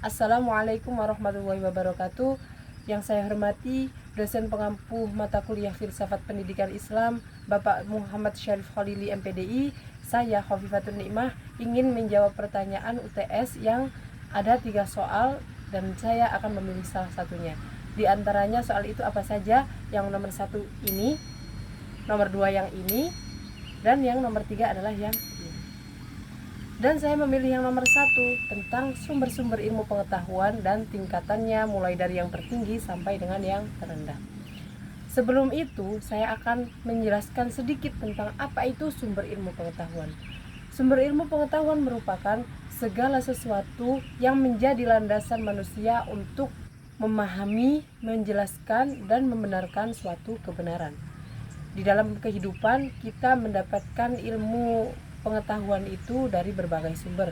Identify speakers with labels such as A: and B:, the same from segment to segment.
A: Assalamualaikum warahmatullahi wabarakatuh. Yang saya hormati dosen pengampu mata kuliah Filsafat Pendidikan Islam Bapak Muhammad Syarif Khalili MPDI. Saya Khofifatun Nikmah ingin menjawab pertanyaan UTS yang ada 3 soal dan saya akan memilih salah satunya. Di antaranya soal itu apa saja? Yang nomor 1 ini, nomor 2 yang ini, dan yang nomor 3 adalah yang ini. Dan saya memilih yang nomor 1 tentang sumber-sumber ilmu pengetahuan dan tingkatannya mulai dari yang tertinggi sampai dengan yang terendah. Sebelum itu, saya akan menjelaskan sedikit tentang apa itu sumber ilmu pengetahuan. Sumber ilmu pengetahuan merupakan segala sesuatu yang menjadi landasan manusia untuk memahami, menjelaskan, dan membenarkan suatu kebenaran. Di dalam kehidupan, kita mendapatkan ilmu pengetahuan itu dari berbagai sumber,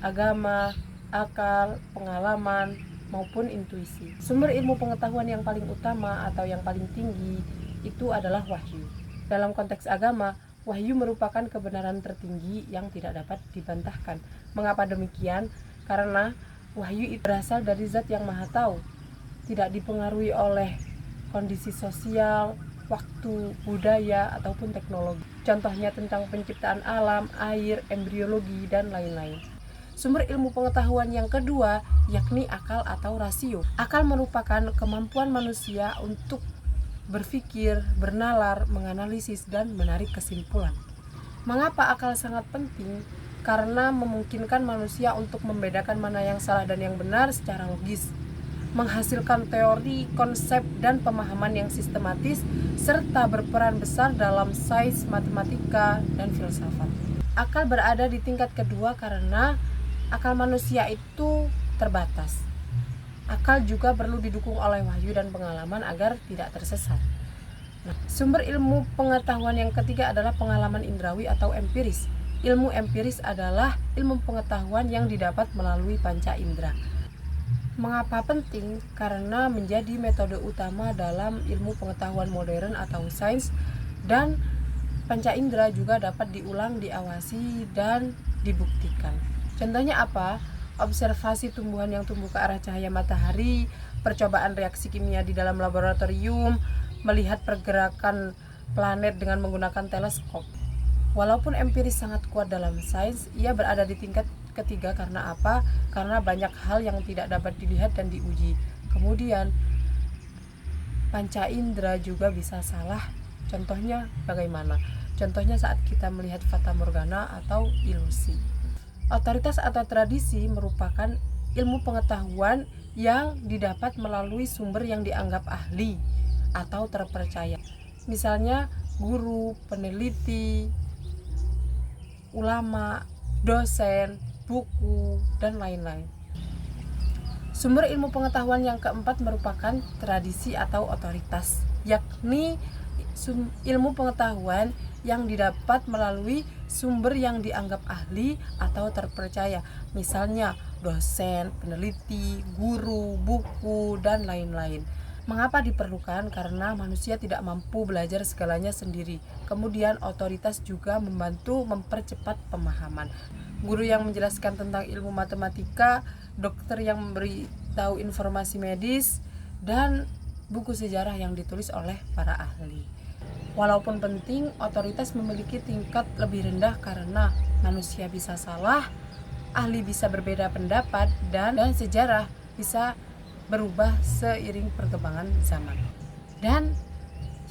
A: agama, akal, pengalaman, maupun intuisi. Sumber ilmu pengetahuan yang paling utama atau yang paling tinggi itu adalah wahyu. Dalam konteks agama, wahyu merupakan kebenaran tertinggi yang tidak dapat dibantahkan. Mengapa demikian? Karena wahyu itu berasal dari Zat yang Maha Tahu, tidak dipengaruhi oleh kondisi sosial, waktu, budaya, ataupun teknologi. Contohnya tentang penciptaan alam, air, embriologi, dan lain-lain. Sumber ilmu pengetahuan yang kedua yakni akal atau rasio. Akal merupakan kemampuan manusia untuk berpikir, bernalar, menganalisis, dan menarik kesimpulan. Mengapa akal sangat penting? Karena memungkinkan manusia untuk membedakan mana yang salah dan yang benar secara logis, menghasilkan teori, konsep, dan pemahaman yang sistematis, serta berperan besar dalam sains, matematika, dan filsafat. Akal berada di tingkat kedua karena akal manusia itu terbatas. Akal juga perlu didukung oleh wahyu dan pengalaman agar tidak tersesat. Sumber ilmu pengetahuan yang ketiga adalah pengalaman indrawi atau empiris. Ilmu empiris adalah ilmu pengetahuan yang didapat melalui panca indera. Mengapa penting? Karena menjadi metode utama dalam ilmu pengetahuan modern atau sains, dan panca indera juga dapat diulang, diawasi, dan dibuktikan. Contohnya apa? Observasi tumbuhan yang tumbuh ke arah cahaya matahari, percobaan reaksi kimia di dalam laboratorium, melihat pergerakan planet dengan menggunakan teleskop. Walaupun empiris sangat kuat dalam sains, ia berada di tingkat ketiga karena apa? Karena banyak hal yang tidak dapat dilihat dan diuji. Kemudian panca indera juga bisa salah. Contohnya bagaimana? Contohnya saat kita melihat fata morgana atau ilusi. Otoritas atau tradisi merupakan ilmu pengetahuan yang didapat melalui sumber yang dianggap ahli atau terpercaya. Misalnya guru, peneliti, ulama, dosen, buku, dan lain-lain. Sumber ilmu pengetahuan yang keempat merupakan tradisi atau otoritas, yakni ilmu pengetahuan yang didapat melalui sumber yang dianggap ahli atau terpercaya, misalnya dosen, peneliti, guru, buku, dan lain-lain. Mengapa diperlukan? Karena manusia tidak mampu belajar segalanya sendiri. Kemudian otoritas juga membantu mempercepat pemahaman. Guru yang menjelaskan tentang ilmu matematika, dokter yang memberitahu informasi medis, dan buku sejarah yang ditulis oleh para ahli. Walaupun penting, otoritas memiliki tingkat lebih rendah karena manusia bisa salah, ahli bisa berbeda pendapat, dan sejarah bisa berubah seiring perkembangan zaman. Dan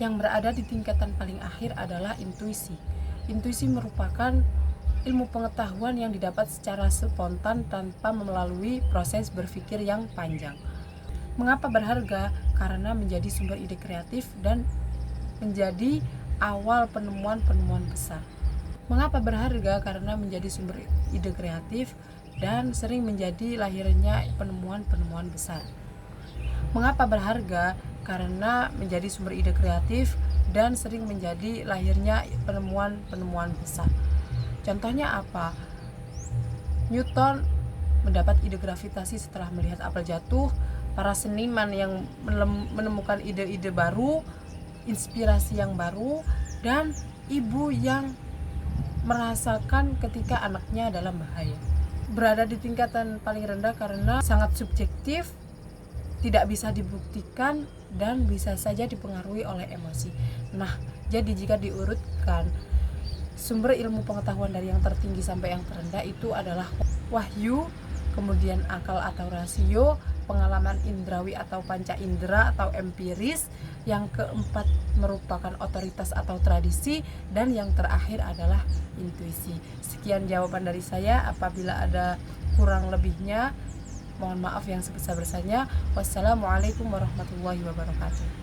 A: yang berada di tingkatan paling akhir adalah intuisi. Intuisi merupakan ilmu pengetahuan yang didapat secara spontan tanpa melalui proses berpikir yang panjang. Mengapa berharga? Karena menjadi sumber ide kreatif dan menjadi awal penemuan-penemuan besar. Mengapa berharga? Karena menjadi sumber ide kreatif dan sering menjadi lahirnya penemuan-penemuan besar. Mengapa berharga? Karena menjadi sumber ide kreatif dan sering menjadi lahirnya penemuan-penemuan besar. Contohnya apa? Newton mendapat ide gravitasi setelah melihat apel jatuh. Para seniman yang menemukan ide-ide baru, inspirasi yang baru, dan ibu yang merasakan ketika anaknya dalam bahaya. berada di tingkatan paling rendah karena sangat subjektif, tidak bisa dibuktikan, dan bisa saja dipengaruhi oleh emosi. Nah, jadi jika diurutkan sumber ilmu pengetahuan dari yang tertinggi sampai yang terendah itu adalah wahyu, kemudian akal atau rasio, pengalaman indrawi atau panca indera atau empiris, yang keempat merupakan otoritas atau tradisi, dan yang terakhir adalah intuisi. Sekian jawaban dari saya. Apabila ada kurang lebihnya, mohon maaf yang sebesar-besarnya. Wassalamualaikum warahmatullahi wabarakatuh.